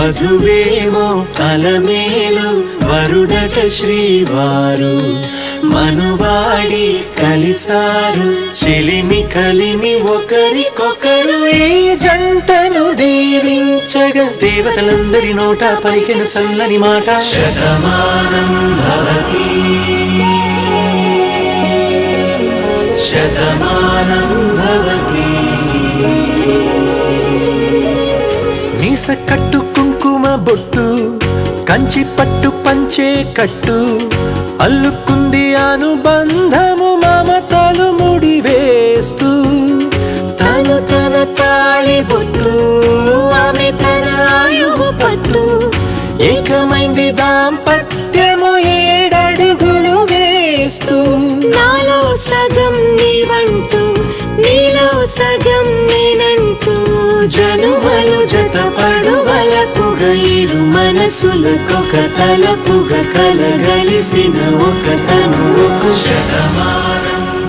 వధువేమో అలమేలు వరుడట శ్రీవారు మనువాడి కలిసారు చెలిమి కలిమి ఒకరికొకరు ఈ జంటను దీవించగా దేవతలందరి నోట పలికిన చల్లని మాట శతమానం భవతి శతమానం భవతి. మీస కట్టు కుంకుమ బొట్టు కంచి పట్టు పంచే కట్టు అల్లుకుంది అనుబంధము మమతలు ముడివేస్తూ తను తన తాళి బొట్టు ఆమె తన ఆయువు పట్టు ఏకమైంది దాంపత్యము 7 అడుగులు వేస్తూ నాలో సగం నీవంటూ నీలో సగం నేనంటూ జనుమలు జతపడువలపుగ ఇరు మనసులకొక తలపుగ కలగలిసిన ఒక తను ఒక శతమా